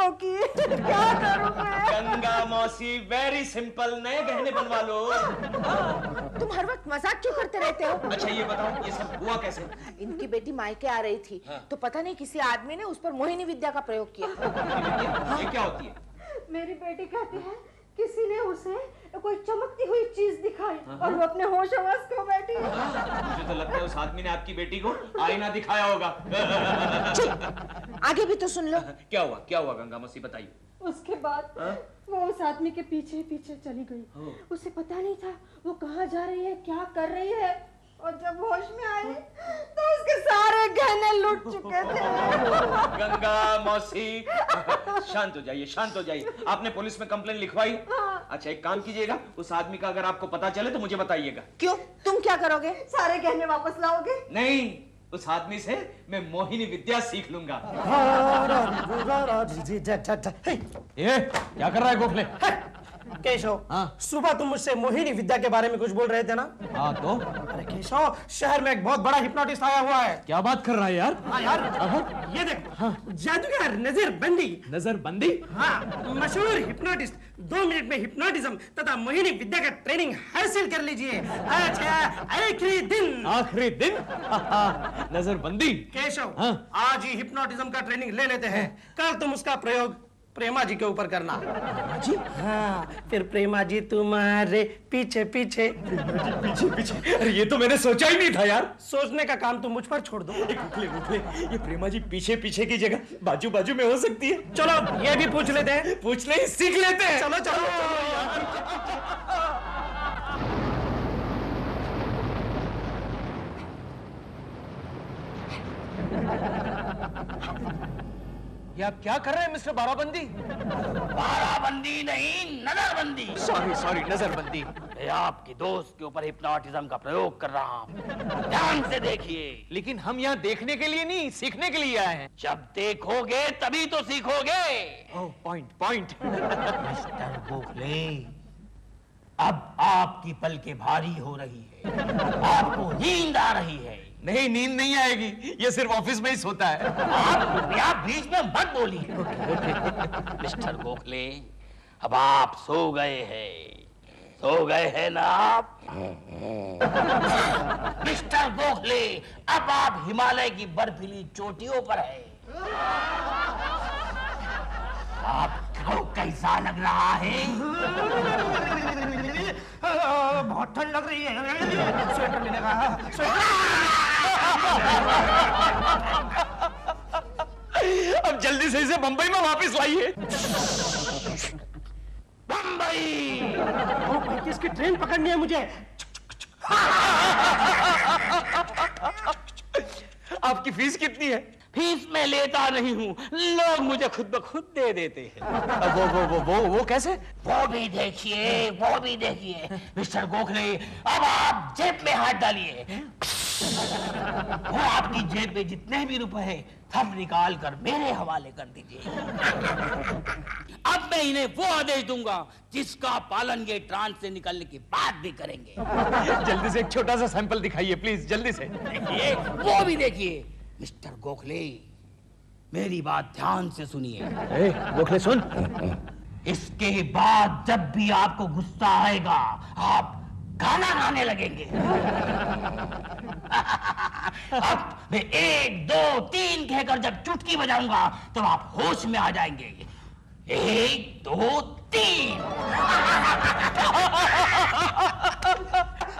लड़कों की। क्या करूं मैं? गंगा मौसी वेरी सिंपल, नए गहने बनवा लो। तुम हर वक्त मजाक क्यों करते रहते हो? अच्छा ये बताओ, ये सब हुआ कैसे? इनकी बेटी मायके आ रही थी, तो पता नहीं किसी आदमी ने उस पर मोहिनी विद्या का प्रयोग किया। ये क्या होती है? मेरी बेटी कहती है किसी ने उसे कोई चमकती हुई चीज दिखाई और वो अपने होश हवास खो बैठी है। मुझे तो लगता है उस आदमी ने आपकी बेटी को आईना दिखाया होगा। आगे भी तो सुन लो। क्या हुआ गंगा मौसी बताइए। उसके बाद वो उस आदमी के पीछे पीछे चली गई। उसे पता नहीं था वो कहाँ जा रही है, क्या कर रही है, और जब होश में आई तो उसके सारे गहने लूट चुके थे। गंगा मौसी शांत हो जाइए। आपने पुलिस में कंप्लेन लिखवाई? अच्छा एक काम कीजिएगा, उस आदमी का अगर आपको पता चले तो मुझे बताइएगा। क्यों? तुम क्या करोगे? सारे गहने वापस लाओगे? नहीं, उस आदमी से मैं मोहिनी विद्या सीख लूंगा। ये क्या कर रहा है गोखले? केशव, सुबह तुम मुझसे मोहिनी विद्या के बारे में कुछ बोल रहे थे ना? हाँ तो? अरे केशव, शहर में एक बहुत बड़ा हिप्नोटिस्ट आया हुआ है। क्या बात कर रहा है यार? हाँ यार, ये देख, जादूगर नजरबंदी। नजरबंदी? हाँ, मशहूर हिप्नोटिस्ट 2 मिनट में हिप्नोटिज्म तथा मोहिनी विद्या का ट्रेनिंग हासिल कर लीजिए। अच्छा, आखिरी दिन। नजरबंदी? केशव, आज ही हिप्नोटिज्म का ट्रेनिंग ले लेते हैं। कल तुम उसका प्रयोग प्रेमा जी के ऊपर करना। जी? हाँ, फिर प्रेमा जी तुम्हारे पीछे पीछे। पीछे? अरे ये तो मैंने सोचा ही नहीं था यार। सोचने का काम तुम मुझ पर छोड़ दो। गोखले, ये प्रेमा जी पीछे की जगह बाजू में हो सकती है। चलो ये भी पूछ लेते हैं। पूछ ले, सीख लेते हैं। चलो ये आप क्या कर रहे हैं मिस्टर बाराबंदी? बाराबंदी नहीं, नजरबंदी। सॉरी, नजरबंदी। मैं आपके दोस्त के ऊपर हिप्नोटिज्म का प्रयोग कर रहा हूँ, ध्यान से देखिए। लेकिन हम यहाँ देखने के लिए नहीं, सीखने के लिए आए हैं। जब देखोगे तभी तो सीखोगे। पॉइंट। मिस्टर गोखले, अब आपकी पलकें भारी हो रही है, आपको नींद आ रही है। नहीं, नींद नहीं आएगी, ये सिर्फ ऑफिस में ही सोता है। आप बीच में मत बोलिए। मिस्टर गोखले, अब आप सो गए हैं ना आप? मिस्टर गोखले, अब आप हिमालय की बर्फीली चोटियों पर हैं। आपको कैसा लग रहा है? बहुत ठंड लग रही है। स्वेटर मिलेगा? अब जल्दी से इसे बंबई में वापस लाइए। बंबई 2:35 की ट्रेन पकड़नी है मुझे। आपकी फीस कितनी है? फीस मैं लेता नहीं हूँ, लोग मुझे खुद ब खुद दे देते हैं। वो कैसे? वो भी देखिए मिस्टर गोखले, अब आप जेब में हाथ डालिए। वो आपकी जेब में जितने भी रुपए हैं सब निकाल कर मेरे हवाले कर दीजिए। अब मैं इन्हें वो आदेश दूंगा जिसका पालन ये ट्रांस से निकलने के बाद भी करेंगे। जल्दी से एक छोटा सा सैंपल दिखाइए प्लीज, जल्दी से। देखिए, वो भी देखिए। मिस्टर गोखले, मेरी बात ध्यान से सुनिए। गोखले सुन। इसके बाद जब भी आपको गुस्सा आएगा आप गाना गाने लगेंगे। अब मैं 1 2 3 कहकर जब चुटकी बजाऊंगा तब आप होश में आ जाएंगे। 1 2 3।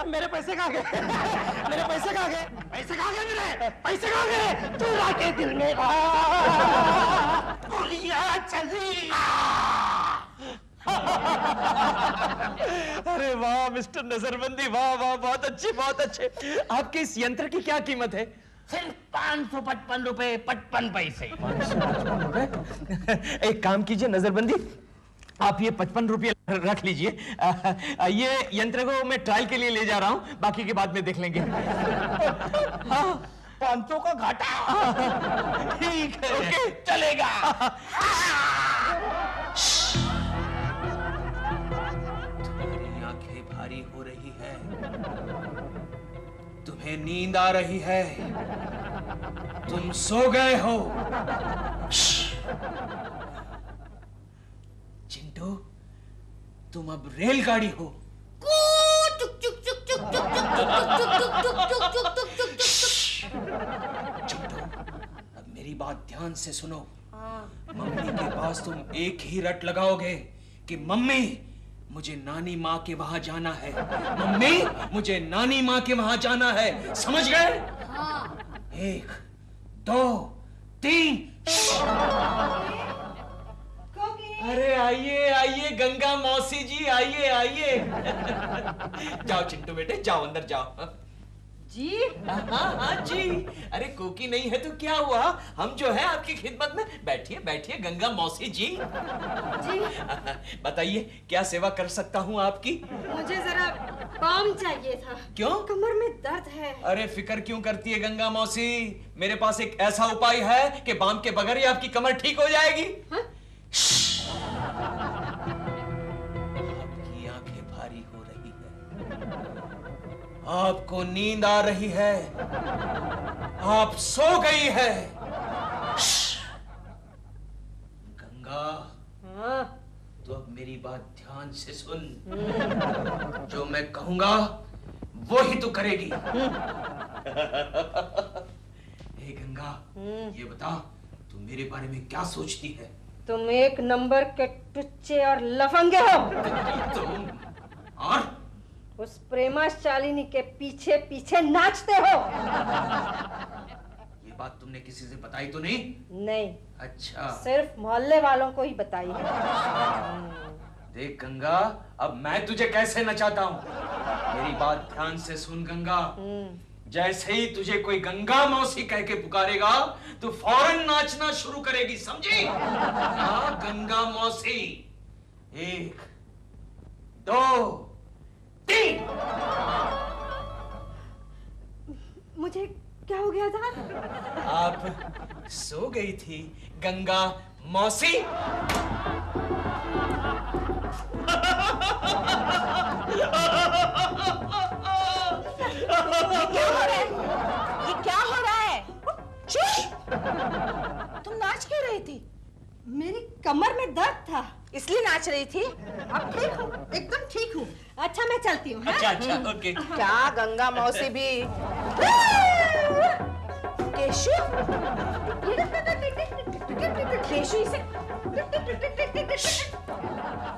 मेरे पैसे कहाँ गए? पैसे कहाँ गए? तू लाके दिल में गोलियां चली। अरे वाह मिस्टर नजरबंदी, वाह, बहुत अच्छे। आपके इस यंत्र की क्या कीमत है? सिर्फ 555 रुपए 55 पैसे। 555 रुपए? एक काम कीजिए नजरबंदी, आप ये 55 रुपये रख लीजिए। ये यंत्र को मैं ट्रायल के लिए ले जा रहा हूँ, बाकी की बाद में देख लेंगे। हाँ, 500 का घाटा। ठीक है, ओके, चलेगा। तुम्हारी आंखें भारी हो रही है, तुम्हें नींद आ रही है, तुम सो गए हो। तुम अब रेलगाड़ी हो। चिंटू, अब मेरी बात ध्यान से सुनो। मम्मी के पास तुम एक ही रट लगाओगे कि मम्मी मुझे नानी माँ के वहां जाना है, मम्मी मुझे नानी माँ के वहां जाना है, समझ गए? हाँ। 1 2 3। अरे आइए आइए गंगा मौसी जी, आइए आइए। जाओ चिंटू बेटे, जाओ अंदर जाओ। जी? हाँ जी। अरे कोकी नहीं है तो क्या हुआ, हम जो है आपकी खिदमत में। बैठिए बैठिए गंगा मौसी जी। जी? बताइए क्या सेवा कर सकता हूँ आपकी? मुझे जरा बाम चाहिए था। क्यों? कमर में दर्द है। अरे फिक्र क्यों करती है गंगा मौसी, मेरे पास एक ऐसा उपाय है कि बाम के बगैर ही आपकी कमर ठीक हो जाएगी। हाँ? आपकी आंखें भारी हो रही है, आपको नींद आ रही है, आप सो गई है। गंगा, हाँ? तो अब मेरी बात ध्यान से सुन। जो मैं कहूंगा वो ही तू करेगी। हे गंगा, ये बता तू मेरे बारे में क्या सोचती है? तुम एक नंबर के टुच्चे और लफंगे हो। तुम और उस प्रेमा शालिनी के पीछे पीछे नाचते हो। ये बात तुमने किसी से बताई तो नहीं? नहीं। अच्छा, सिर्फ मोहल्ले वालों को ही बताई है। देख गंगा, अब मैं तुझे कैसे नचाता हूँ, मेरी बात ध्यान से सुन गंगा। जैसे ही तुझे कोई गंगा मौसी कह के पुकारेगा तो फौरन नाचना शुरू करेगी, समझी? हाँ गंगा मौसी। 1 2 3। मुझे क्या हो गया था? आप सो गई थी गंगा मौसी। ये क्या हो रहा है? चुप! तुम नाच क्यों रही थी? मेरी कमर में दर्द था, इसलिए नाच रही थी? अब ठीक हूँ, एकदम ठीक हूँ। अच्छा मैं चलती हूँ। हाँ? अच्छा अच्छा, ओके। क्या गंगा मौसी भी? केशु? केशु इसे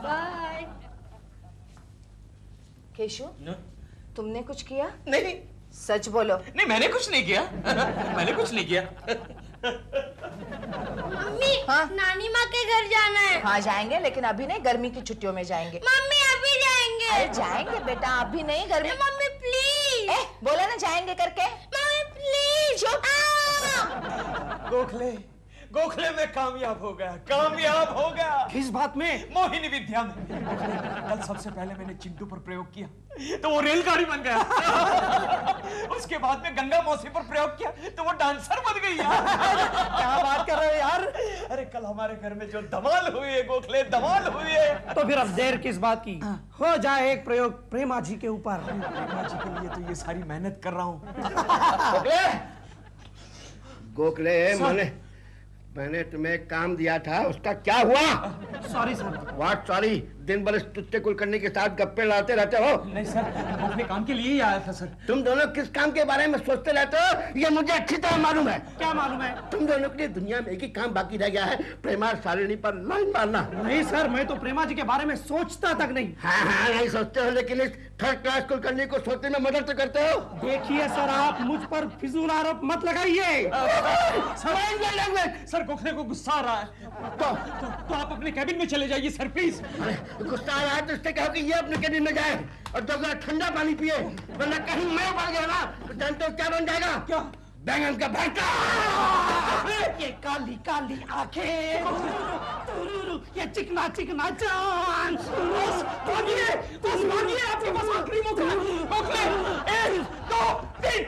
बाय। केशु, न? तुमने कुछ किया? नहीं सच बोलो। नहीं, मैंने कुछ नहीं किया। मैंने कुछ नहीं किया। मम्मी, हाँ? नानी माँ के घर जाना है। हाँ जाएंगे, लेकिन अभी नहीं, गर्मी की छुट्टियों में जाएंगे। मम्मी अभी जाएंगे। अरे जाएंगे बेटा, अभी नहीं, गर्मी। Mummy please. बोला ना जाएंगे करके। Mummy please. चुप! गोखले, गोखले में कामयाब हो गया, कामयाब हो गया। किस बात में? मोहिनी विद्या में। कल सबसे पहले मैंने चिंटू पर प्रयोग किया तो वो रेलगाड़ी बन गया। उसके बाद में गंगा मौसी पर प्रयोग किया तो वो डांसर बन गई यार। क्या बात कर रहे हो यार? अरे कल हमारे घर में जो धमाल हुई है गोखले, धमाल हुई है। तो फिर अब देर किस बात की? हो जाए एक प्रयोग प्रेमा जी के ऊपर। प्रेमा जी के लिए तो ये सारी मेहनत कर रहा हूँ। गोखले, मैंने तुम्हें काम दिया था, उसका क्या हुआ? Sorry sir. What sorry? दिन भर इस टुच्चे कुलकर्णी के साथ गप्पे लड़ाते रहते हो। नहीं सर, मैं अपने काम के लिए ही आया था सर। तुम दोनों किस काम के बारे में सोचते रहते हो ये मुझे अच्छी तरह मालूम है। क्या मालूम है? तुम दोनों के लिए दुनिया में एक ही काम बाकी रह गया है, प्रेमा शालिनी पर लाइन मारना। नहीं सर, मैं तो प्रेमा जी के बारे में सोचता तक नहीं। हाँ नहीं सोचते हो, लेकिन इस थर्ड क्लास कुलकर्णी को सोचने में मदद तो करते हो। देखिए सर, आप मुझ पर फिजूल आरोप मत लगाइए। सर गोखले को गुस्सा आ रहा है तो आप अपने कैबिन में चले जाइए सर प्लीज। गुस्सा आ रहा है तो उससे कहो कि ये अपने कैबिन में जाए और 2 गिलास ठंडा पानी पिए, वरना कहीं मैं उबाल गया ना तो जानते हो क्या बन जाएगा? क्या? बैंगन का भरता। ये काली काली आंखें, ये चिकना चिकना जान। भागिए, आपके पास आखिरी मौका है। गोखले, 1 2 3।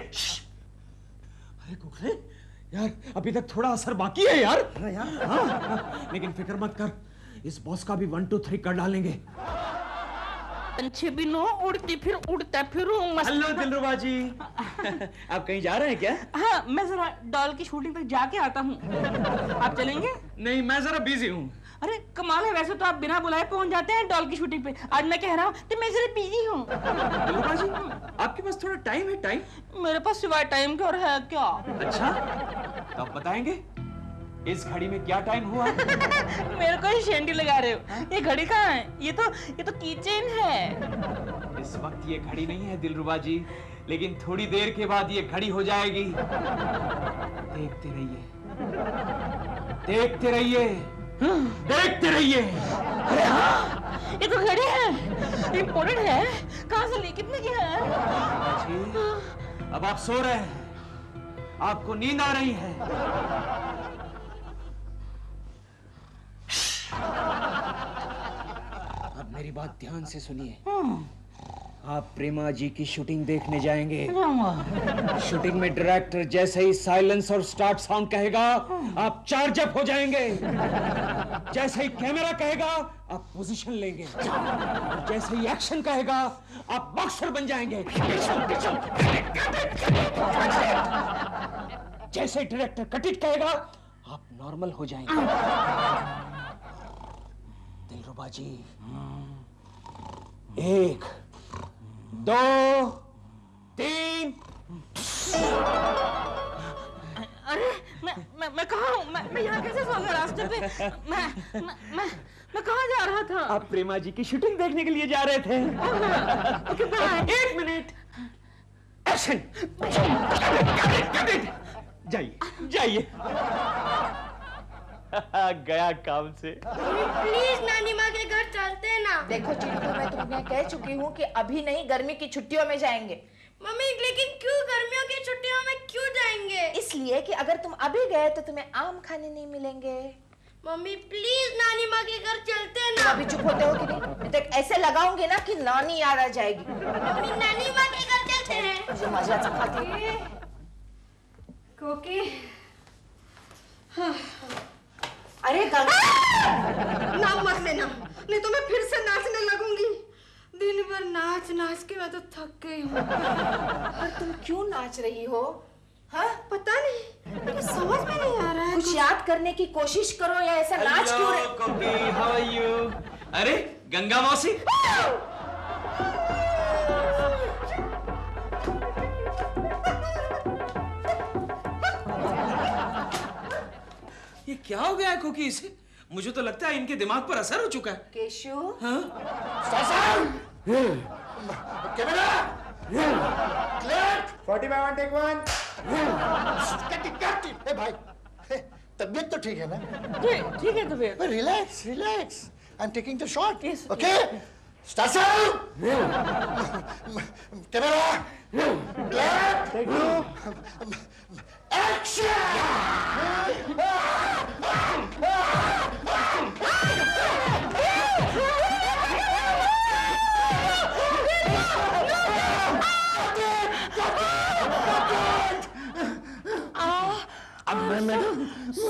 अरे गोखले यार, अभी तक थोड़ा असर बाकी है यार। हाँ, लेकिन फिक्र मत कर, इस बॉस का भी 1 2 3 कर डालेंगे। पंछी बिनो उड़ती फिर उड़ता फिरूं मस्त। हेलो दिलरुबा जी। आप कहीं जा रहे हैं क्या? हाँ, मैं जरा डॉल की शूटिंग तक जाके आता हूँ। आप चलेंगे? नहीं, मैं जरा बिजी हूँ। अरे कमाल है, वैसे तो आप बिना बुलाए पहुंच जाते हैं डॉल की शूटिंग पे। आज मैं कह रहा हूँ तो मैं जरा बिजी हूँ। दिलरुबा जी, आपके पास थोड़ा टाइम है? टाइम मेरे पास सिवाय टाइम के और है क्या? अच्छा, तो आप बताएंगे इस घड़ी में क्या टाइम हुआ? मेरे को शेंडी लगा रहे हो? ये घड़ी कहाँ है? ये तो कीचेन है। इस वक्त ये घड़ी नहीं है दिलरुबा जी, लेकिन थोड़ी देर के बाद ये घड़ी हो जाएगी। देखते रहिए, देखते रहिए, देखते रहिए। अरे हाँ, ये तो घड़ी है, इम्पोर्टेंट है। कहाँ से ली, कितने की है? जी, अब आप सो रहे हैं, आपको नींद आ रही है। अब मेरी बात ध्यान से सुनिए। आप प्रेमा जी की शूटिंग देखने जाएंगे। शूटिंग में डायरेक्टर जैसे ही साइलेंस और स्टार्ट साउंड कहेगा, आप चार्ज अप हो जाएंगे। जैसे ही कैमरा कहेगा, आप पोजीशन लेंगे। और जैसे ही एक्शन कहेगा, आप बॉक्सर बन जाएंगे। जैसे ही डायरेक्टर कट इट कहेगा, आप नॉर्मल हो जाएंगे। दिलरुबा जी, 1 2 3। अरे मैं कहाँ हूँ? मैं यहाँ कैसे सो गया रास्ते पे? मैं कहाँ जा रहा था? आप प्रेमा जी की शूटिंग देखने के लिए जा रहे थे। Okay bye. 1 minute, action. जाइए जाइए। गया काम से। प्लीज नानी माँ के घर चलते हैं ना। देखो चिंटू, मैं तुम्हें कह चुकी हूँ कि अभी नहीं, गर्मी की छुट्टियों में जाएंगे। मम्मी लेकिन क्यों गर्मियों की छुट्टियों में क्यों जाएंगे? इसलिए कि अगर तुम अभी गए तो तुम्हें आम खाने नहीं मिलेंगे। मम्मी प्लीज नानी माँ के घर चलते हैं तुम ना। अभी चुप होते हो कि नहीं? मैं तो ऐसे लगाऊंगी ना कि नानी याद आ जाएगी। मम्मी नानी माँ के घर चलते हैं। मुझे मजा चखाती है। कोकी, अरे गंगा, नाम मत लेना, नहीं तो मैं फिर से नाचने लगूंगी। दिन भर नाच नाच के मैं तो थक गई हूँ। और तुम क्यों नाच रही हो? हाँ, पता नहीं, मुझे समझ में नहीं आ रहा है। कुछ याद करने की कोशिश करो, या ऐसा नाच क्यों रहे? कोकी, हाउ आर यू? अरे गंगा मौसी, ये क्या हो गया है कोकी इसे? मुझे तो लगता है इनके दिमाग पर असर हो चुका है। केशु, हाँ? Camera, clear, 40/1 take 1। कट। ए भाई, तबीयत तो ठीक है ना? ठीक है तो फिर। Relax relax, I am taking the shot. Yes, okay, start sound, camera, clear, take 2, action.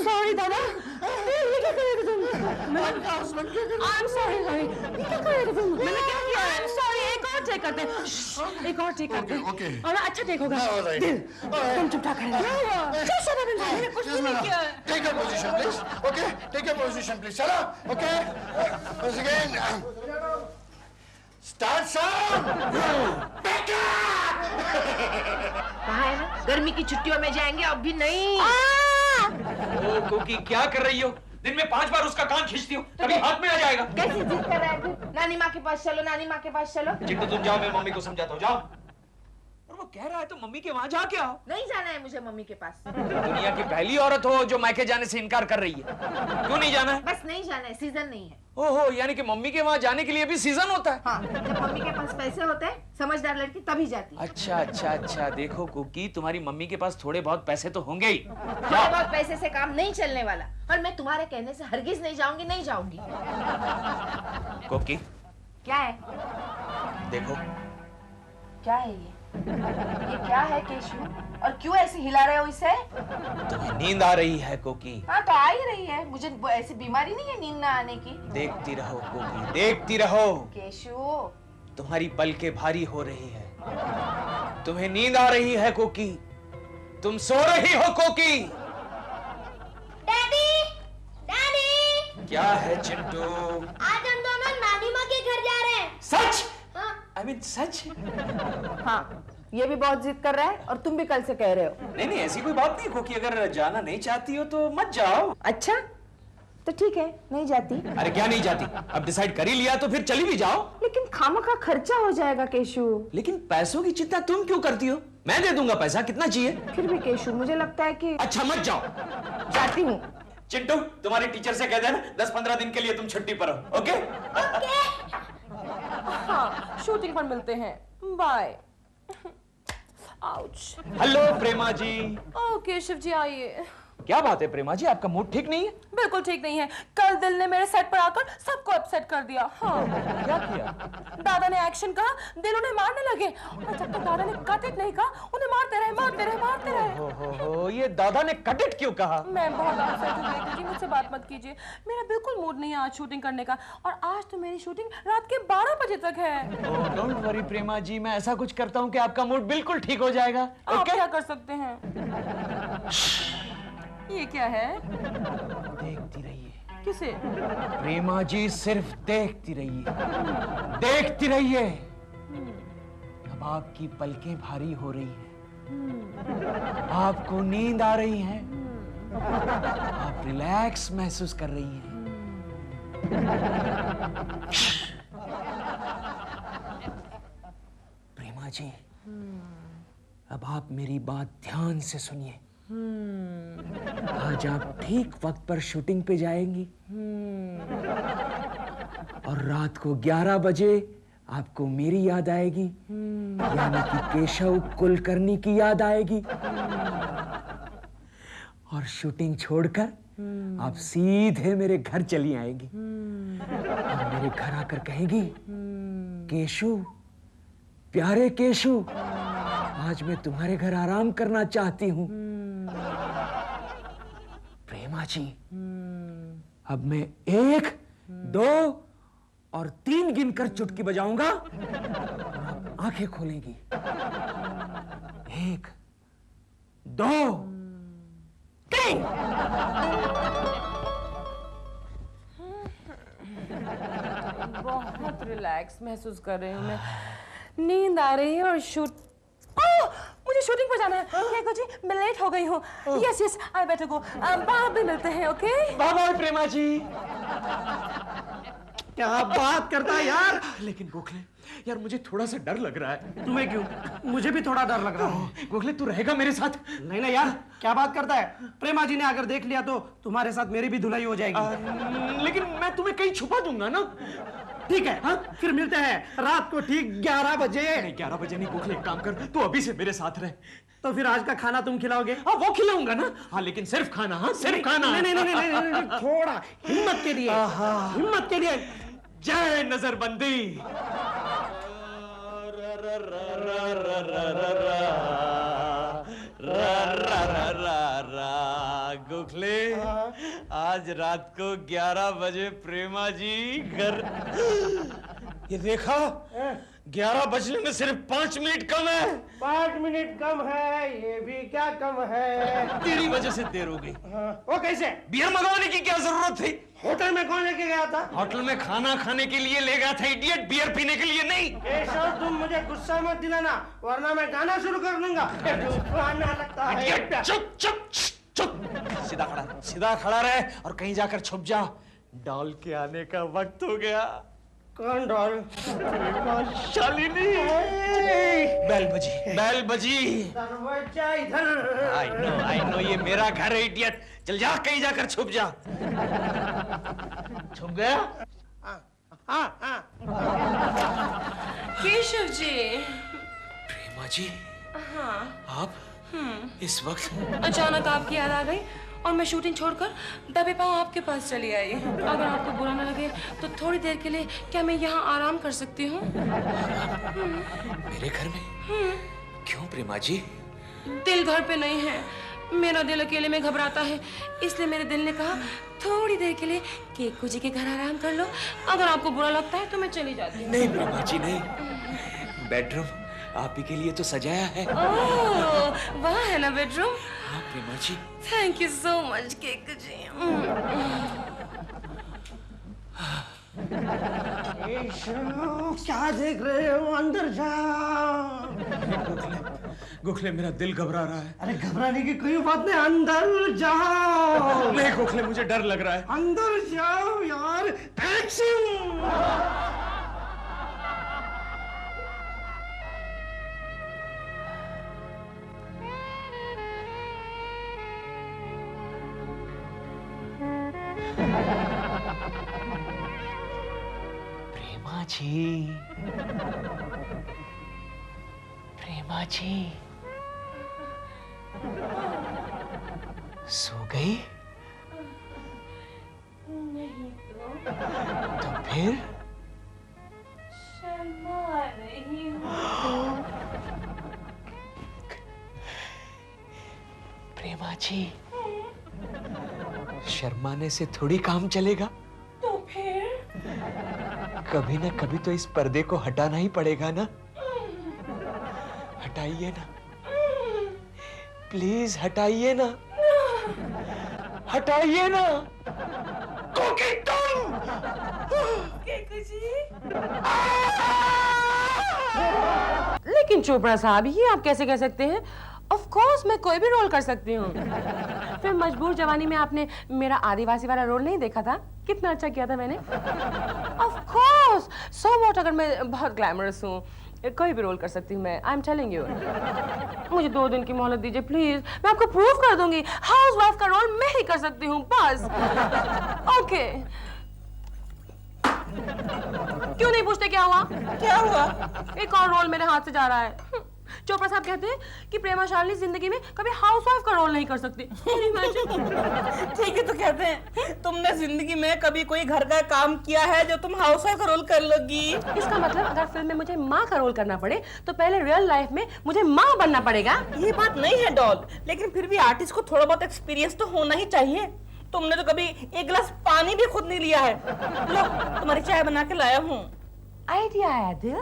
Sorry दादा, ये क्या कर रहे थे तुम? आई एम सॉरी, ये क्या कर रहे थे तुम? मैंने क्या किया? I am sorry. एक और टेक करते हैं, एक और टेक करते हैं। Okay. और अच्छा टेक होगा। All right. तुम चुपचाप खड़े रहो। चुप शट अप, मैंने कुछ भी नहीं किया। Take your position, please. Okay, take your position, please. Shut up. Okay. Once again. Start sound. Back up. कहाँ है ना? गर्मी की छुट्टियों में जाएंगे, अब भी नहीं। ओ कोकी, क्या कर रही हो? दिन में 5 बार उसका कान खींचती हो, कभी हाथ में आ जाएगा। कैसी जिद कर रहा है फिर? नानी माँ के पास चलो, नानी माँ के पास चलो। चिंटू तुम जाओ, मैं मम्मी को समझाता हूँ, जाओ। और वो कह रहा है तो मम्मी के वहां जाके आओ। नहीं जाना है मुझे मम्मी के पास। दुनिया की पहली औरत हो जो मायके जाने से इनकार कर रही है। क्यों नहीं जाना है? बस नहीं जाना है, सीजन नहीं है। ओहो, यानी कि मम्मी के वहां जाने के लिए भी सीजन होता है। हाँ, जब मम्मी के पास पैसे होते हैं, समझदार लड़की तभी जाती है। अच्छा, देखो कुकी, तुम्हारी मम्मी के पास थोड़े बहुत पैसे तो होंगे ही। थोड़े बहुत पैसे से काम नहीं चलने वाला, और मैं तुम्हारे कहने से हरगिज नहीं जाऊंगी, नहीं जाऊंगी। कुकी, क्या है? देखो। क्या है ये क्या है केशु? और क्यों ऐसे हिला रहे हो इसे? तुम्हें नींद आ रही है कोकी? हाँ तो आ ही रही है, मुझे ऐसी बीमारी नहीं है नींद ना आने की। देखती रहो कोकी, देखती रहो। केशु, तुम्हारी पलकें भारी हो रही है, तुम्हें नींद आ रही है कोकी, तुम सो रही हो कोकी। डैडी, डैडी, क्या है चिंटू? आज हम दोनों नानी माँ के घर जा रहे हैं। सच? हाँ। I mean, सच? हाँ, ये भी बहुत जिद कर रहा है और तुम भी कल से कह रहे हो। नहीं नहीं, ऐसी कोई बात नहीं कोकी, अगर जाना नहीं चाहती हो तो मत जाओ। अच्छा, तो ठीक है, नहीं जाती। अरे क्या नहीं जाती? अब डिसाइड कर ही लिया तो फिर चली भी जाओ। लेकिन खामखा खर्चा हो जाएगा केशु। लेकिन पैसों की चिंता तुम क्यों करती हो? मैं दे दूंगा पैसा, कितना चाहिए? फिर भी केशु, मुझे लगता है कि अच्छा मत जाओ। जाती हूँ। चिंटू, तुम्हारी टीचर से कह देना 10-15 दिन के लिए तुम छुट्टी पर हो, ओके? हाँ, शूटिंग पर मिलते हैं। Bye. Ouch. Hello Prema ji. Oh Keshav जी आइए। क्या बात है प्रेमा जी, आपका मूड ठीक नहीं है? बिल्कुल ठीक नहीं है। कल दिल ने मेरे सेट पर आकर सबको अपसेट कर दिया। हाँ। क्या किया? दादा ने एक्शन कहा, दिल उन्हें मारने लगे और जब तक दादा ने कट इट नहीं कहा, उन्हें मारते रहे। हो, ये दादा ने कट इट क्यों कहा? मैं बहुत अपसेट हूँ बेटी जी, मुझसे बात मत कीजिए। मेरा बिल्कुल मूड नहीं है आज शूटिंग करने का और आज तो मेरी शूटिंग रात के 12 बजे तक है। डोंट वरी प्रेमा जी, मैं ऐसा कुछ करता हूँ कि आपका मूड बिल्कुल ठीक हो जाएगा। आप क्या कर सकते हैं? ये क्या है? देखती रहिए। किसे? प्रेमा जी, सिर्फ देखती रहिए, देखती रहिए। अब आपकी पलकें भारी हो रही हैं, आपको नींद आ रही है, आप रिलैक्स महसूस कर रही हैं। प्रेमा जी, अब आप मेरी बात ध्यान से सुनिए। आज आप ठीक वक्त पर शूटिंग पे जाएंगी और रात को 11 बजे आपको मेरी याद आएगी, यानी कि केशव कुलकर्णी की याद आएगी और शूटिंग छोड़कर आप सीधे मेरे घर चली आएगी और मेरे घर आकर कहेगी, केशु, प्यारे केशु, आज मैं तुम्हारे घर आराम करना चाहती हूँ। प्रेमा जी, अब मैं 1, 2 और 3 गिनकर चुटकी बजाऊंगा और आप आंखें खोलेंगी। 1, 2, 3। बहुत रिलैक्स महसूस कर रही हूँ मैं। नींद आ रही है और मुझे शूटिंग पर जाना है। केको जी, मैं लेट हो गई हूँ। यस यस, आई बेटर गो। बाहर भी मिलते हैं, ओके? बाय बाय प्रेमा जी। क्या बात करता है यार। लेकिन गोखले यार, मुझे थोड़ा सा डर लग रहा है। तुम्हें क्यों? मुझे भी थोड़ा डर लग रहा है। गोखले, तू रहेगा मेरे साथ? नहीं ना यार, क्या बात करता है। प्रेमा जी ने अगर देख लिया तो तुम्हारे साथ मेरी भी धुलाई हो जाएगी। लेकिन मैं तुम्हें कहीं छुपा दूंगा ना। ठीक है, हाँ? फिर मिलते हैं रात को ठीक 11 बजे। नहीं, 11 बजे नहीं गोखले, एक काम कर, तू अभी से मेरे साथ रह। तो फिर आज का खाना तुम खिलाओगे? हाँ, वो खिलाऊंगा ना। हाँ, लेकिन सिर्फ खाना। हाँ, सिर्फ खाना। नहीं नहीं नहीं नहीं, नहीं, नहीं, थोड़ा हिम्मत के लिए, हिम्मत के लिए। जय नजरबंदी। गोखले, आज रात को 11 बजे प्रेमा जी घर। ये देखा, 11 बजने में सिर्फ 5 मिनट कम है। 5 मिनट कम है, ये भी क्या कम है। तेरी वजह से देर हो गई। वो कैसे? बियर मंगवाने की क्या जरूरत थी? होटल में कौन लेके गया था? होटल में खाना खाने के लिए ले गया था इडियट, बियर पीने के लिए नहीं। केशव, तुम मुझे गुस्सा मत दिलाना, वरना मैं गाना शुरू कर दूंगा। आना लगता है। इडियट, चुप चुप चुप। सीधा खड़ा रहे और कहीं जाकर छुप जा। डॉल के आने का वक्त हो गया। कौन डॉल? शालिनी। बेल बजी, बेल बजी। दरवाजा इधर। आई नो, ये मेरा घर है इडियट। चल जा, कहीं जाकर छुप जा। छुप गया? हाँ। केशव जी। प्रेमा जी, हाँ। आप इस वक्त? अचानक आपकी याद आ गई और मैं शूटिंग छोड़कर दबे पांव आपके पास चली आई। अगर आपको बुरा न लगे तो थोड़ी देर के लिए क्या मैं यहाँ आराम कर सकती हूँ? मेरे घर में? क्यों प्रेमा जी? दिल घर पे नहीं है, मेरा दिल अकेले में घबराता है, इसलिए मेरे दिल ने कहा थोड़ी देर के लिए केको जी के घर आराम कर लो। अगर आपको बुरा लगता है तो मैं चली जाती हूँ। नहीं प्रेमा जी, नहीं। बेडरूम आप ही के लिए तो सजाया है। ओह, वहाँ है ना बेडरूम? हाँ प्रेमा जी। थैंक यू सो मच केको जी। क्या देख रहे हो? अंदर जाओ। गोखले मेरा दिल घबरा रहा है। अरे घबराने की कोई बात नहीं, अंदर जाओ। नहीं गोखले, मुझे डर लग रहा है। अंदर जाओ यार। एक्शन। प्रेमा जी, प्रेमा जी सो गई? नहीं तो फिर शर्मा रही हूँ। प्रेमा जी, शर्माने से थोड़ी काम चलेगा। तो फिर कभी ना कभी तो इस पर्दे को हटाना ही पड़ेगा ना। हटाइए ना, प्लीज हटाइए ना, हटाइए ना। कोकी तुम! लेकिन चोपड़ा साहब, ये आप कैसे कह सकते हैं? ऑफ कोर्स मैं कोई भी रोल कर सकती हूँ। फिर मजबूर जवानी में आपने मेरा आदिवासी वाला रोल नहीं देखा था? कितना अच्छा किया था मैंने। ऑफ कोर्स, सो व्हाट अगर मैं बहुत ग्लैमरस हूँ, कोई भी रोल कर सकती हूँ मैं। I am telling you. मुझे 2 दिन की मोहलत दीजिए प्लीज, मैं आपको प्रूव कर दूंगी हाउस वाइफ का रोल मैं ही कर सकती हूँ बस। ओके। क्यों नहीं पूछते क्या हुआ? क्या हुआ? एक और रोल मेरे हाथ से जा रहा है। चोपड़ा साहब कहते हैं कि प्रेमा शालिनी जिंदगी में कभी हाउसवाइफ का रोल नहीं कर सकती। ठीक है, तो कहते हैं तुमने जिंदगी में कभी कोई घर का काम किया है जो तुम हाउसवाइफ का रोल कर लोगी? इसका मतलब अगर फिल्म में मुझे माँ का रोल करना पड़े तो पहले रियल लाइफ में मुझे माँ बनना पड़ेगा। ये बात नहीं है डॉल, लेकिन फिर भी आर्टिस्ट को थोड़ा बहुत एक्सपीरियंस तो होना ही चाहिए। तुमने तो कभी एक गिलास पानी भी खुद नहीं लिया है। लो, तुम्हारी चाय बना के लाया हूँ। आइडिया है दिल,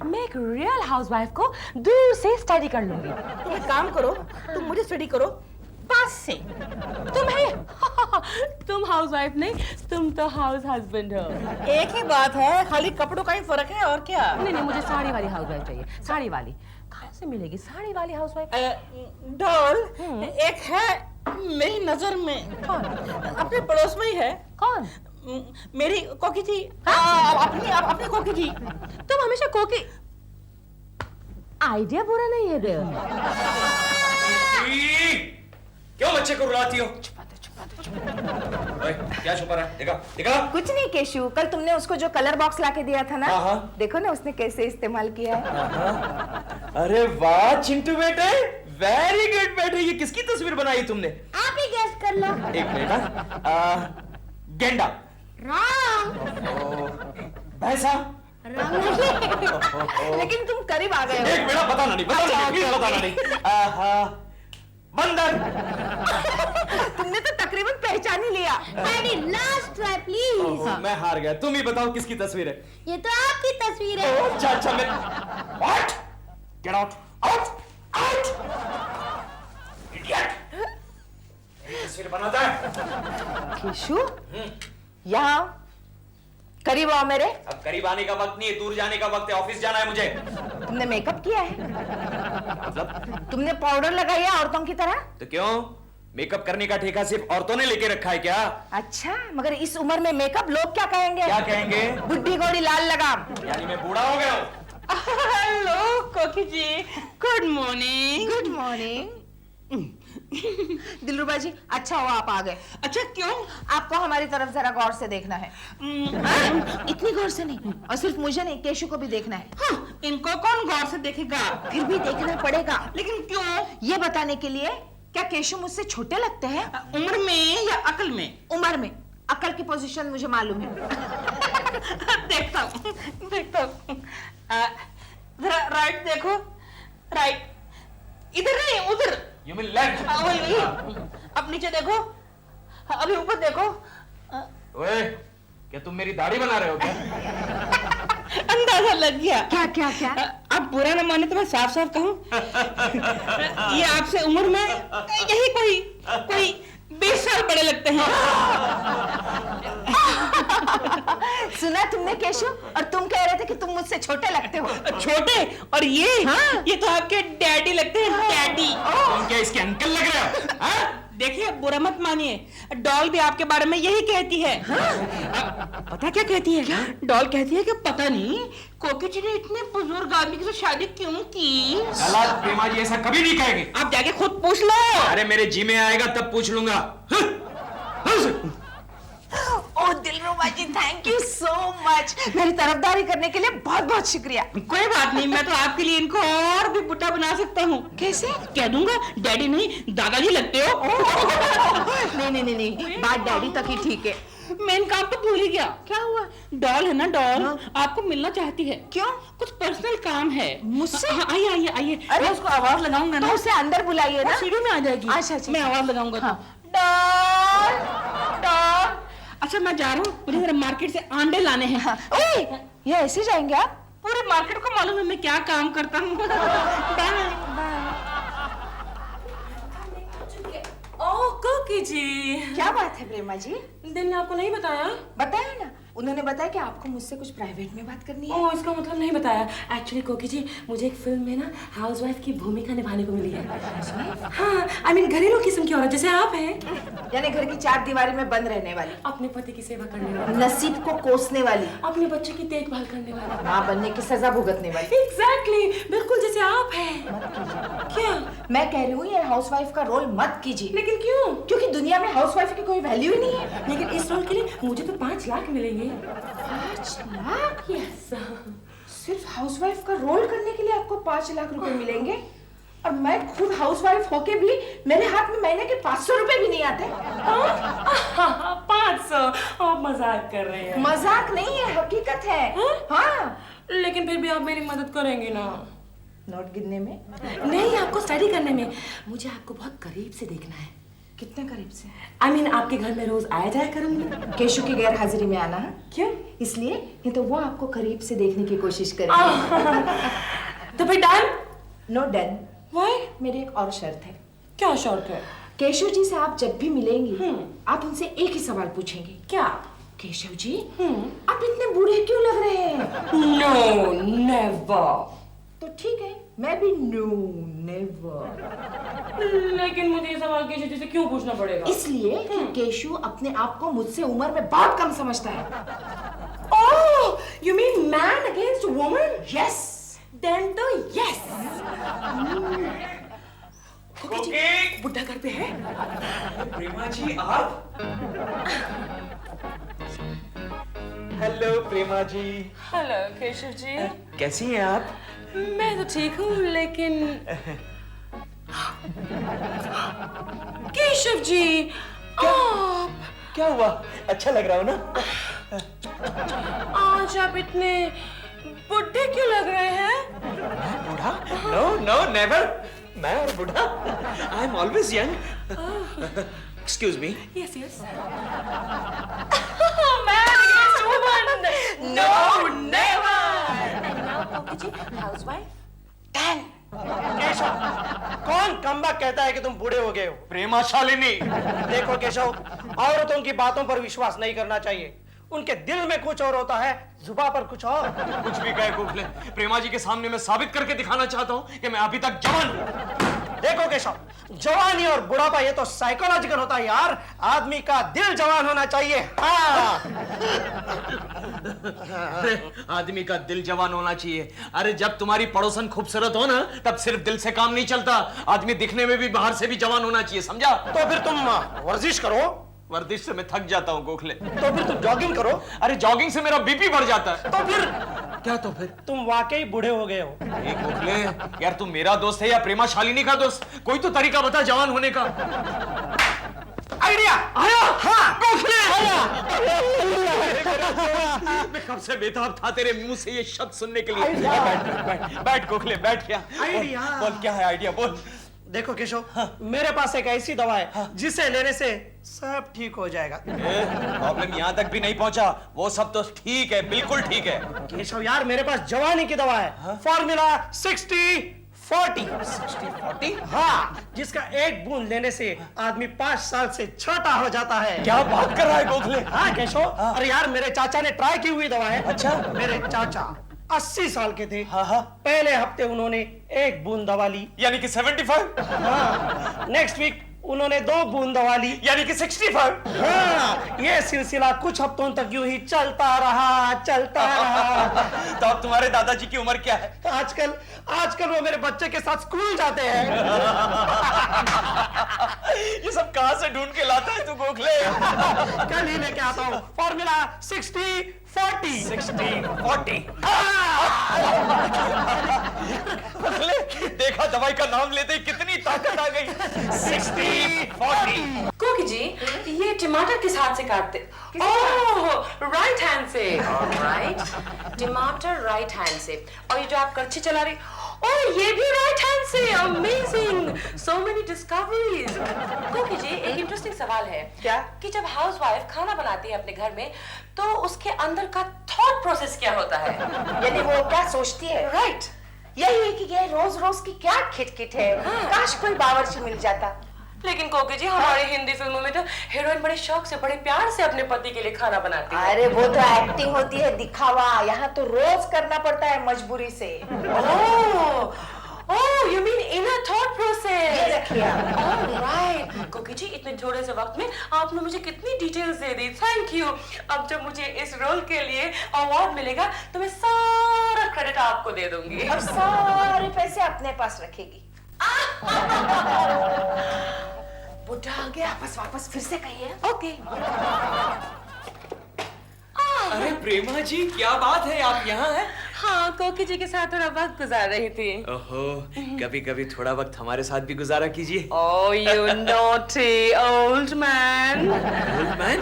मैं एक रियल हाउसवाइफ को दूर से स्टडी कर लूंगी। तुम एक काम करो, तुम मुझे स्टडी करो पास से। तुम हाउसवाइफ नहीं, तुम तो हाउस हस्बैंड हो। एक ही बात है, खाली कपड़ों का ही फर्क है और क्या। नहीं, मुझे साड़ी वाली हाउसवाइफ चाहिए। साड़ी वाली कहाँ से मिलेगी? साड़ी वाली हाउसवाइफ? डॉल, एक है मेरी नजर में। कौन? अपने पड़ोस में ही है। कौन? मेरी कोकी जी। अपनी कोकी जी। तुम हमेशा कोकी। आइडिया बुरा नहीं है दिल। क्यों बच्चे को रुलाती हो? क्या छुपा रहा है? देखा? कुछ नहीं केशु, कल तुमने उसको जो कलर बॉक्स लाके दिया था ना, देखो ना उसने कैसे इस्तेमाल किया है। अरे वाह चिंटू बेटे, वेरी गुड बेटे। ये किसकी तस्वीर बनाई तुमने? आप ही गैस कर लो। एक मिनट। गेंडा। राम। भैंसा। राम नहीं। लेकिन तुम करीब आ गए हो। एक मिनट, बताना नहीं। बंदर। तुमने तो तकरीबन पहचान ही लिया। Daddy last try please. मैं हार गया। तुम ही बताओ किसकी तस्वीर है? ये तो आपकी तस्वीर है। अच्छा मैं व्हाट? Get out. इडियट। तस्वीर बनाता है। केशु, यहाँ करीब आओ मेरे। अब करीब आने का वक्त नहीं है, दूर जाने का वक्त है। ऑफिस जाना है मुझे। तुमने मेकअप किया है? मतलब? तुमने पाउडर लगाया औरतों की तरह? तो क्यों? मेकअप करने का ठेका सिर्फ औरतों ने लेके रखा है क्या? अच्छा, मगर इस उम्र में मेकअप लोग क्या कहेंगे? क्या कहेंगे? बुड्ढी घोड़ी लाल लगाम। यानी मैं बूढ़ा हो गया हूँ। Hello Koki ji, good morning. Good morning. Dilruba ji, अच्छा हुआ आप आ गए। अच्छा क्यों? आपको हमारी तरफ जरा गौर से देखना है। इतनी गौर से नहीं, और सिर्फ मुझे नहीं, केशु को भी देखना है। हाँ, इनको कौन गौर से देखेगा? फिर भी देखना पड़ेगा। लेकिन क्यों? ये बताने के लिए क्या केशु मुझसे छोटे लगते हैं? उम्र में या अकल में? उम्र में। अकल की पोजीशन मुझे मालूम है। देखता हूँ। जरा राइट देखो, राइट। इधर नहीं, उधर। You mean left? वही। अब नीचे देखो, अभी ऊपर देखो। ओए, क्या तुम मेरी दाढ़ी बना रहे हो क्या? अंदाजा लग गया। क्या? अब बुरा न माने तो मैं साफ साफ कहूँ, ये आपसे उम्र में यही कोई 20 साल बड़े लगते हैं। सुना तुमने केशव? और तुम कह रहे थे कि तुम मुझसे छोटे लगते हो। छोटे? और ये हाँ? ये तो आपके डैडी लगते हैं, डैडी। तुम क्या इसके अंकल लग रहे हो? हाँ? देखिए, बुरा मत मानिए, डॉल भी आपके बारे में यही कहती है। पता क्या कहती है? डॉल कहती है कि पता नहीं कोकी जी ने इतने बुजुर्ग आदमी के साथ शादी क्यों की। गलत, प्रेमा जी ऐसा कभी नहीं कहेंगे। आप जाके खुद पूछ लो। अरे मेरे जी में आएगा तब पूछ लूंगा। ओ दिलरुबा जी, थैंक यू सो मच। मेरी तरफदारी करने के लिए बहुत बहुत शुक्रिया। कोई बात नहीं, मैं तो आपके लिए इनको और भी बुढ़ा बना सकता हूँ। कैसे? कह दूंगा डैडी नहीं दादाजी लगते हो। नहीं, बात डैडी तक ही ठीक है। मेन काम तो भूल ही गया। क्या हुआ? डॉल है ना, डॉल आपको मिलना चाहती है। क्यों? कुछ पर्सनल काम है मुझसे? हाँ, आइए आइए आइए। अरे मैं उसको आवाज लगाऊंगा ना, तो उसे अंदर बुलाइए ना। सीढ़ी में आ जाएगी। अच्छा। मैं आवाज लगाऊंगा। हाँ। Doll, doll. अच्छा, मैं जा रहा हूँ, मुझे जरा मार्केट से अंडे लाने हैं। हाँ। ओए, ये ऐसे जाएंगे आप? पूरे मार्केट को मालूम है मैं क्या काम करता हूँ। ओह कोकी जी, क्या बात है प्रेमा जी? दिल ने आपको नहीं बताया? बताया ना, उन्होंने बताया कि आपको मुझसे कुछ प्राइवेट में बात करनी है। ओह, इसका मतलब नहीं बताया। एक्चुअली कोकी जी, मुझे एक फिल्म में ना हाउसवाइफ की भूमिका निभाने को मिली है। हाँ, आई मीन घरेलू किस्म की औरत जैसे आप हैं। यानी घर की चार दीवारी में बंद रहने वाली, अपने पति की सेवा करने वाली, नसीब को कोसने वाली, अपने बच्चे की देखभाल करने वाली, माँ बनने की सजा भुगतने वाली। एग्जैक्टली, बिल्कुल जैसे आप हैं। क्या? मैं कह रही हूँ ये हाउसवाइफ का रोल मत कीजिए। लेकिन क्यों? क्योंकि दुनिया में हाउसवाइफ की कोई वैल्यू ही नहीं है। लेकिन इस रोल के लिए मुझे तो 5 लाख मिलेंगे। 5 लाख? यस। सिर्फ हाउसवाइफ का रोल करने के लिए आपको 5 लाख रुपए मिलेंगे? और मैं खुद हाउसवाइफ होके भी मेरे हाथ में महीने के 500 रुपए भी नहीं आते। 500? आप मजाक कर रहे हैं। मजाक नहीं है, हकीकत है। हाँ। लेकिन फिर भी आप मेरी मदद करेंगे ना? नोट गिनने में? नहीं, आपको स्टडी करने में। मुझे आपको बहुत करीब से देखना है। कितने करीब से? आई मीन आपके घर में रोज आया जाया करूंगी। केशु की गैर हाजिरी में आना है। क्यों? इसलिए नहीं तो वो आपको करीब से देखने की कोशिश करेगी। तो फिर डन? No done. Why? मेरी एक और शर्त है। क्या शर्त है? केशव जी से आप जब भी मिलेंगी आप उनसे एक ही सवाल पूछेंगे। क्या? केशव जी, आप इतने बूढ़े क्यों लग रहे हैं? No, never. तो ठीक है, मैं भी नो नेवर। लेकिन मुझे ये सवाल केशव जी से क्यों पूछना पड़ेगा? इसलिए कि केशु अपने आप को मुझसे उम्र में बहुत कम समझता है। Oh, you mean man against woman? Yes. Then तो yes. कोकी! बुड्ढा घर पे है? प्रेमा जी आप? हेलो प्रेमा जी। हेलो केशव जी। कैसी हैं आप? मैं तो ठीक हूँ, लेकिन केशव जी आप क्या हुआ? अच्छा लग रहा हूँ ना? आज आप इतने बुढ़े क्यों लग रहे हैं? बूढ़ा? No no never. मैं और बूढ़ा? I am always young. Excuse me. Yes, yes. Man against woman. No, never. And now, Koki ji, housewife. Keshav, कौन कमबख्त कहता है कि तुम बूढ़े हो गए हो? प्रेमा शालिनी। देखो केशव, औरतों की बातों पर विश्वास नहीं करना चाहिए। उनके दिल में कुछ और होता है, जुबान पर कुछ और। कुछ भी कहे गोखले, प्रेमा जी के सामने मैं साबित करके दिखाना चाहता हूँ कि मैं अभी तक जवान हूँ। देखो केशव, जवानी और बुढ़ापा ये तो साइकोलॉजिकल होता है यार। आदमी का दिल जवान होना चाहिए। हाँ। अरे आदमी का दिल जवान होना चाहिए। अरे जब तुम्हारी पड़ोसन खूबसूरत हो ना, तब सिर्फ दिल से काम नहीं चलता, आदमी दिखने में भी बाहर से भी जवान होना चाहिए, समझा? तो फिर तुम वर्जिश करो। वर्जिश से मैं थक जाता हूँ गोखले। तो फिर तुम जॉगिंग करो। अरे जॉगिंग से मेरा बीपी बढ़ जाता है। तो फिर क्या? तो फिर तुम वाकई बूढ़े हो गए हो। गोखले यार, तू मेरा दोस्त है या प्रेमा शालिनी का दोस्त? कोई तो तरीका बता जवान होने का। आइडिया आया। हाँ, गोखले आया। मैं कब से बेताब था तेरे मुंह से ये शब्द सुनने के लिए। बैठ गोखले, बैठ गया। आइडिया। बोल क्या है आइडिया, बोल। देखो केशव, मेरे पास एक ऐसी दवा है जिसे लेने से सब ठीक हो जाएगा। प्रॉब्लम यहाँ तक भी नहीं पहुंचा, वो सब तो ठीक है, बिल्कुल ठीक है। केशव यार, मेरे पास जवानी की दवा है। फॉर्मूला 60 60-40 हाँ, जिसका एक बूंद लेने से आदमी 5 साल से छोटा हो जाता है। क्या बात कर रहा है गोखले? हाँ केशव, अरे यार मेरे चाचा ने ट्राई की हुई दवा है। अच्छा? मेरे चाचा 80 साल के थे। हाँ। पहले हफ्ते उन्होंने एक बूंद दवा ली, यानी कि 75? हाँ। नेक्स्ट वीक उन्होंने 2 बूंद दवा ली, यानी कि 65? हाँ। ये सिलसिला कुछ हफ्तों तक यूं ही चलता रहा। तो अब तुम्हारे दादाजी की उम्र क्या है? आजकल वो मेरे बच्चे के साथ स्कूल जाते हैं। ये सब कहां से ढूंढ के लाता है तू गोखले? कल ही लेके आता हूँ फॉर्मूला 60-40। 60-40। गोखले, देखा दवाई का नाम लेते ही कितनी ताकत आ गई। 60-40। कोकी जी, ये टमाटर किस हाथ से काटते? ओह, राइट हैंड से। ऑलराइट, टमाटर राइट हैंड से। और ये जो आप करछी चला रही, ओह ये भी राइट हैंड से। Amazing, so many discoveries. कोकी जी, एक इंटरेस्टिंग सवाल है। क्या? कि जब हाउसवाइफ खाना बनाती है अपने घर में, तो उसके अंदर का थॉट प्रोसेस क्या होता है? यानी वो क्या सोचती है? राइट। यही है कि ये रोज रोज की क्या खिटखिट है। काश कोई बावर्ची मिल जाता। लेकिन कोकी जी, हमारी हिंदी फिल्मों में तो हीरोइन बड़े शौक से, बड़े प्यार से अपने पति के लिए खाना बनाती है। अरे वो तो एक्टिंग होती है, दिखावा। यहाँ तो रोज करना पड़ता है मजबूरी से। Oh, you mean inner thought process? ये रखिए आप। Alright, कोकी जी, इतने थोड़े से वक्त में आपने मुझे कितनी details they the. Thank you. अब जब मुझे इस रोल के लिए अवार्ड मिलेगा, तो मैं सारा क्रेडिट आपको दे दूंगी। और सारे पैसे अपने पास रखेगी। बुढ़ा आ गया, वापस फिर से कहिए। ओके। अरे प्रेमा जी, क्या बात है, आप यहाँ हैं? हाँ, कोकी जी के साथ थोड़ा वक्त गुजार रही थी। ओहो, कभी कभी थोड़ा वक्त हमारे साथ भी गुजारा कीजिए। Oh, you naughty old man. Old man?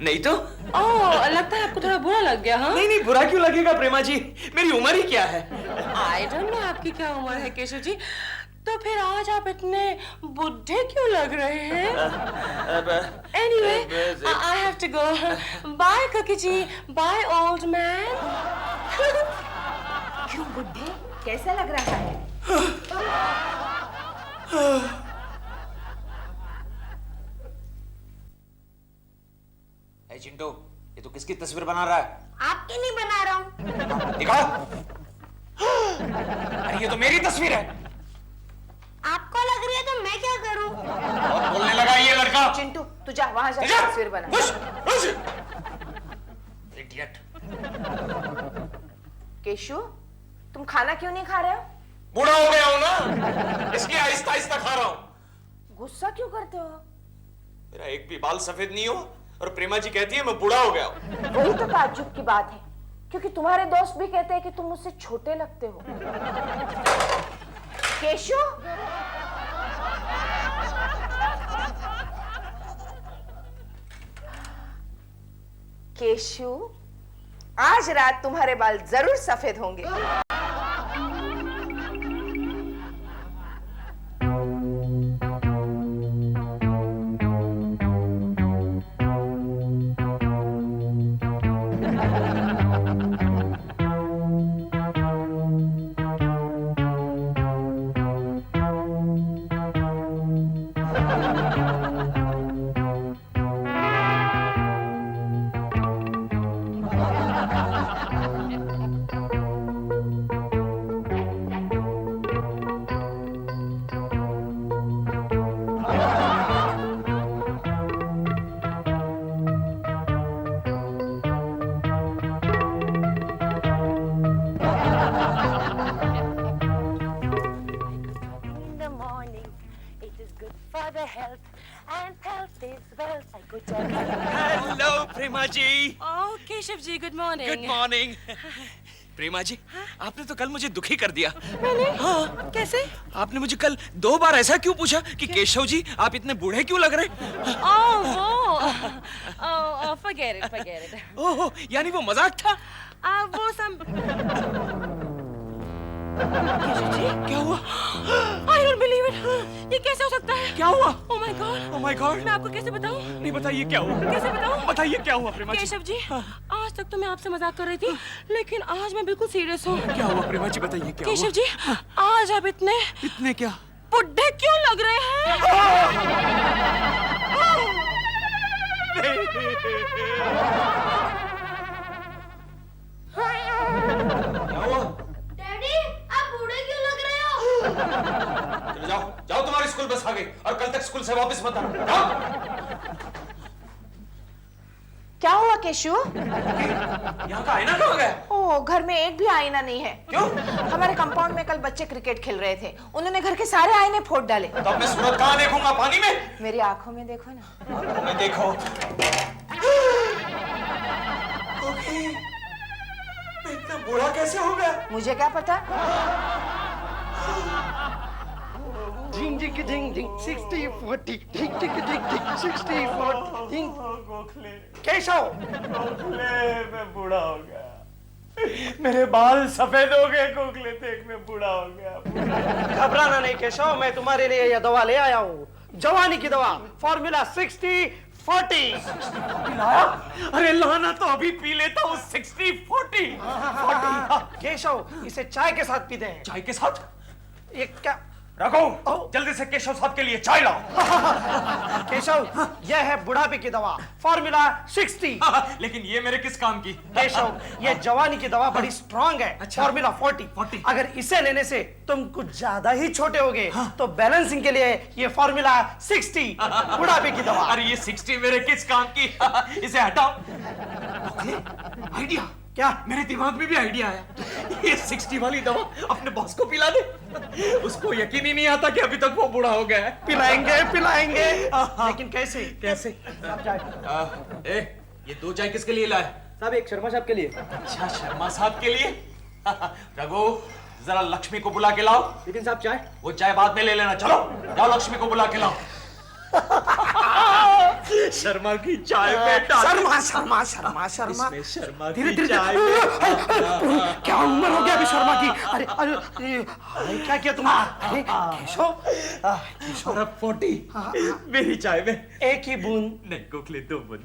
नहीं तो? Oh, लगता है आपको थोड़ा बुरा लग गया, हाँ? नहीं, बुरा क्यों लगेगा प्रेमा जी? मेरी उम्र ही क्या है? I don't know आपकी क्या उम्र है केशव जी। तो फिर आज आप इतने बुढ़े क्यों लग रहे हैं? Anyway, I have to go. Bye, कोकी जी. Bye, old man. क्यों बुढ़े? कैसा लग रहा है? ए चिंटू, ये तो किसकी तस्वीर बना रहा है? आपकी नहीं बना रहा हूँ। दिखा। अरे ये तो मेरी तस्वीर है। आपको लग रही है तो मैं क्या करूँ? बहुत बोलने लगा ये लड़का। चिंटू, तू जा वहाँ जा तस्वीर बना। इडियट। केशु, तुम खाना क्यों नहीं खा रहे हो? बूढ़ा हो गया हूं ना, इसलिए आहिस्ता आहिस्ता खा रहा हूं। गुस्सा क्यों करते हो? मेरा एक भी बाल सफेद नहीं हो और प्रेमा जी कहती है मैं बूढ़ा हो गया हूं। वही तो ताज्जुब की बात है, क्योंकि तुम्हारे दोस्त भी कहते हैं कि तुम मुझसे छोटे लगते हो। केशु, केशु, आज रात तुम्हारे बाल जरूर सफेद होंगे। Hello Prema ji. Oh Keshav ji, good morning. Good morning. Prema ji, आपने तो कल मुझे दुखी कर दिया। मैंने? हाँ। कैसे? आपने मुझे कल 2 बार ऐसा क्यों पूछा कि केशव जी आप इतने बूढ़े क्यों लग रहे? forget it. ओह, यानी वो मजाक था? वो क्या हुआ? I don't believe it. ये कैसे हो सकता है? क्या हुआ? Oh my God. Oh my God. मैं आपको कैसे बताऊं? नहीं, बताइए क्या हुआ? कैसे बताऊं? बताइए क्या हुआ प्रेमा जी? केशव जी, आज तक तो मैं आपसे मजाक कर रही थी, लेकिन आज मैं बिल्कुल सीरियस हूँ। क्या हुआ प्रेमा जी, बताइए क्या केशव हुआ? जी, आज आज आप इतने क्या? बुढ़े क्यों लग रहे हैं? डैडी आप बूढ़े क्यों लग रहे हो? चलो जाओ जाओ, तुम्हारी स्कूल बस आ गई और कल तक स्कूल से वापस मत आना। जाओ। क्या हुआ केशु? यहाँ का आईना कहाँ गया? ओ, घर में एक भी आईना नहीं है। क्यों? हमारे कंपाउंड में कल बच्चे क्रिकेट खेल रहे थे, उन्होंने घर के सारे आईने फोड़ डाले। तो अब मैं सूरत कहाँ देखूंगा? पानी में? मेरी आंखों में देखो ना। आंखों में देखो। मैं इतना बूढ़ा कैसे हो गया? मुझे क्या पता। Ding ding ding ding 60-40 ding ding ding ding 60-40 ding Keshav मैं बूढ़ा हो गया, मेरे बाल सफेद हो गए, गोखले देख मैं बूढ़ा हो गया। घबराना नहीं केशव, मैं तुम्हारे लिए यह दवा ले आया हूँ, जवानी की दवा, फॉर्मूला 60-40। अरे लाना तो अभी पी लेता हूँ 60-40। केशव इसे चाय के साथ पीते हैं। चाय के साथ? ये क्या? रखो, जल्दी से केशव साहब के लिए चाय लाओ। केशव यह है बुढ़ापे की दवा, फॉर्मूला 60। लेकिन ये मेरे किस काम की? केशव ये जवानी की दवा बड़ी स्ट्रॉन्ग है, फॉर्मूला 40। अगर इसे लेने से तुम कुछ ज्यादा ही छोटे होगे तो बैलेंसिंग के लिए ये फॉर्मूला 60 बुढ़ापे की दवा। अरे ये 60 मेरे किस काम की? इसे हटाओ। आइडिया क्या? मेरे दिमाग में भी आइडिया आया। ये 60 वाली दवा अपने बॉस को पिला दे। उसको यकीन ही नहीं आता कि अभी तक वो बूढ़ा हो गया है। पिलाएंगे लेकिन कैसे? कैसे? ये 2 चाय किसके लिए लाए? साहब एक शर्मा साहब के लिए। अच्छा, शर्मा साहब के लिए। रघु जरा लक्ष्मी को बुला के लाओ। लेकिन साहब चाय? वो चाय बाद में ले लेना। चलो जाओ लक्ष्मी को बुला के लाओ। शर्मा की चाय में शर्मा इसमें शर्मा धीरे की धीरे चाय में। क्या उम्र हो गया अभी शर्मा की? अरे क्या किया तुमने? केशव 40 मेरी चाय में एक ही बूंद। नहीं गोखले, 2 बूंद।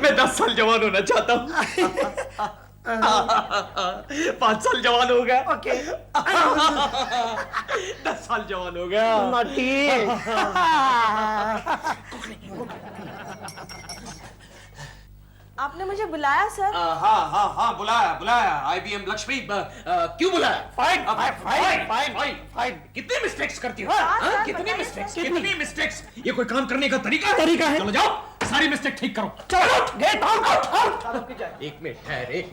मैं 10 साल जवान होना चाहता हूँ। 5 साल जवान हो गया। ओके 10 साल जवान हो गया। आपने मुझे बुलाया सर? हाँ बुलाया। IBM लक्ष्मी। क्यों बुलाया? फाइन। कितने मिस्टेक्स करती हो? कितनी मिस्टेक्स? ये कोई काम करने का तरीका है? चलो जाओ सारी मिस्टेक ठीक करो। चलो गेट आउट। एक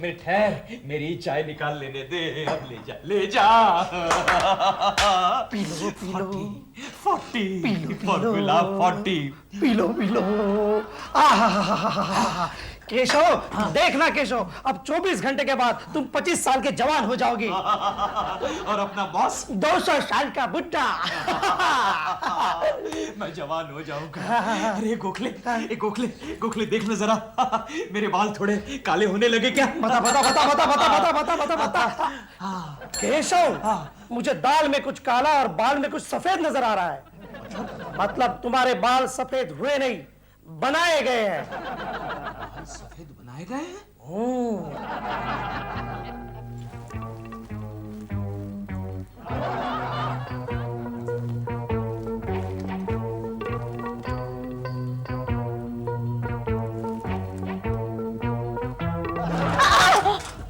मिनट ठहर, मेरी चाय निकाल लेने दे। अब ले जा। P low 40 formula 40। P low Keshav देखना केशव, अब 24 घंटे के बाद तुम 25 साल के जवान हो जाओगे। और अपना बॉस 200 साल का बुड्ढा। मैं जवान हो जाऊंगा। अरे गोखले देखना जरा, मेरे बाल थोड़े काले होने लगे क्या? बता। केशव मुझे दाल में कुछ काला और बाल में कुछ सफेद नजर आ रहा है। मतलब तुम्हारे बाल सफेद हुए नहीं, बनाए गए हैं। सफेद बनाए गए हैं?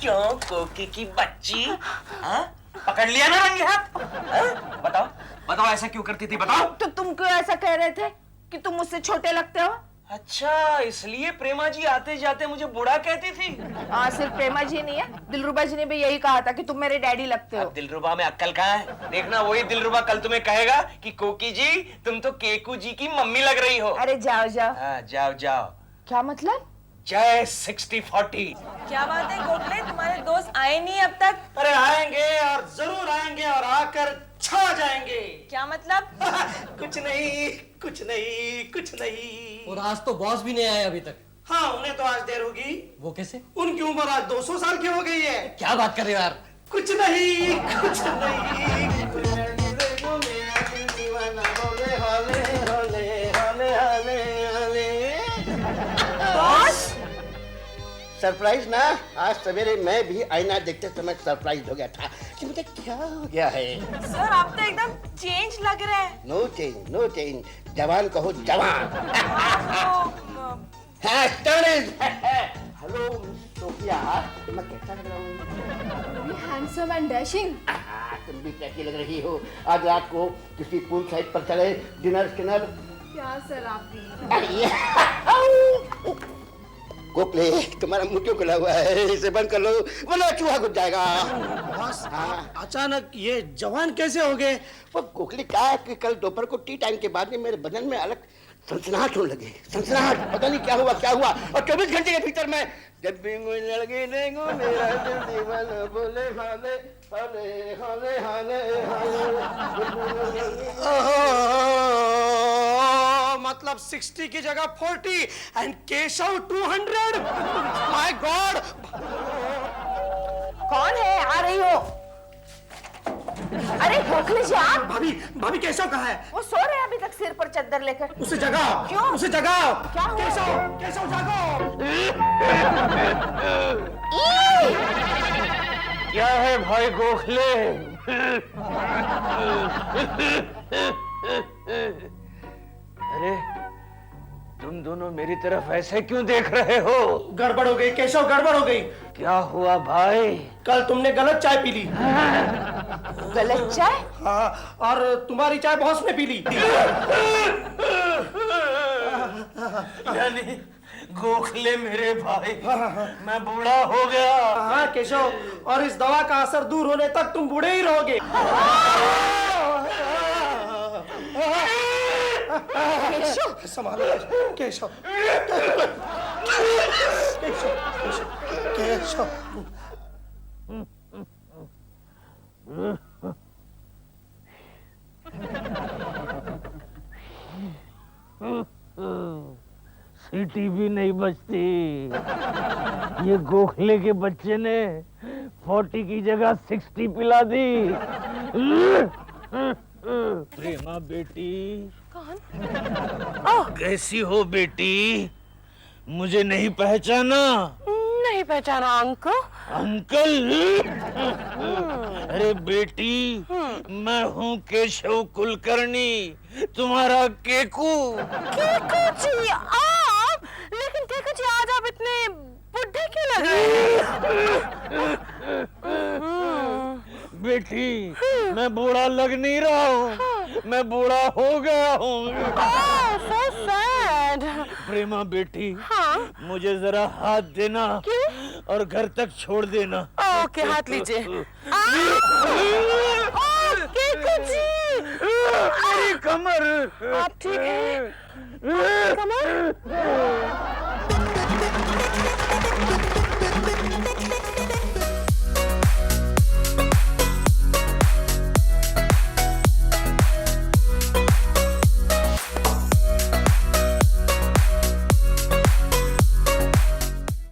क्यों कोकी की बच्ची? पकड़ लिया ना रंगे हाथ? बताओ ऐसा क्यों करती थी? बताओ। तो तुम क्यों ऐसा कह रहे थे कि तुम मुझसे छोटे लगते हो? अच्छा, इसलिए प्रेमा जी आते जाते मुझे बूढ़ा कहती थी? हाँ, सिर्फ प्रेमा जी नहीं है, दिलरुबा जी ने भी यही कहा था कि तुम मेरे डैडी लगते हो। अब दिलरुबा में अक्ल कहाँ है? देखना वही दिलरुबा कल तुम्हें कहेगा कि कोकी जी तुम तो केकू जी की मम्मी लग रही हो। अरे जाओ। हाँ, जाओ। क्या मतलब? जय 60-40। क्या बात है गोखले, तुम्हारे दोस्त आए नहीं अब तक? अरे आएंगे और जरूर आएंगे और आकर छा जाएंगे। क्या मतलब? कुछ नहीं। और आज तो बॉस भी नहीं आए अभी तक। हाँ, उन्हें तो आज देर होगी। वो कैसे? उनकी उम्र आज 200 साल की हो गई है। क्या बात कर रहे हो यार? कुछ नहीं। बॉस? सरप्राइज ना, आज सवेरे मैं भी आईना देखते समय सरप्राइज हो गया था कि मुझे क्या हो गया है। सर आप तो एकदम चेंज लग रहे हैं। नो चेंज, नो चेंज, जवान कहो जवान। हेलो सोफिया, मैं कैसा लग रहा हूँ? Handsome and dashing. तुम भी कैसी लग रही हो? आज रात को किसी पूल साइड पर चले, डिनर स्किनर। क्या सर आप भी? गोखले, तुम्हारा मुंह क्यों खुला हुआ है? इसे बंद कर लो वरना चूहा घुस जाएगा। बॉस, अचानक ये जवान कैसे हो गए? वो गोखले क्या है कि कल दोपहर को टी टाइम के बाद में मेरे बदन में अलग सनसनाहट होने लगे। सनसनाहट, पता नहीं क्या हुआ और 24 घंटे के भीतर मैं जब भी कोई लड़की देखूं मेरा दिल दीवाना बोले हाले हाले हाले हाले ओह, मतलब 60 की जगह 40 एंड केशव 200। My God! कौन है? आ रही हो? अरे गोखले जी आप? भाभी केशव कहाँ है? वो सो रहे हैं अभी तक सिर पर चद्दर लेकर। उसे जगाओ। क्यों? उसे जगाओ। क्या हुआ? केशव जागो। क्या है भाई गोखले? अरे तुम दोनों मेरी तरफ ऐसे क्यों देख रहे हो? गड़बड़ हो गई केशव, गड़बड़ हो गई। क्या हुआ भाई? कल तुमने गलत चाय पी ली। गलत चाय? हाँ, और तुम्हारी चाय बॉस ने पी ली। यानी गोखले मेरे भाई, मैं बूढ़ा हो गया। हाँ केशव, और इस दवा का असर दूर होने तक तुम बूढ़े ही रहोगे। केशव, संभालो केशव। केशव। सीटी भी नहीं बचती। ये गोखले के बच्चे ने 40 की जगह 60 पिला दी। प्रेमा बेटी। कौन? कैसी हो बेटी? मुझे नहीं पहचाना? नहीं पहचाना अंकल। अंकल? अरे बेटी, मैं हूँ केशव कुलकर्णी, तुम्हारा केकू। केकू जी आप? लेकिन केकू जी आज आप इतने बुढ़े क्यों लग रहे हैं? बेटी, मैं बूढ़ा लग नहीं रहा हूँ, मैं बूढ़ा हो गया हूँ। so sad. प्रेमा बेटी, हाँ? मुझे जरा हाथ देना। क्यों? और घर तक छोड़ देना। ओके, हाथ लीजिए। केकू जी, मेरी कमर। आप ठीक हैं? कमर?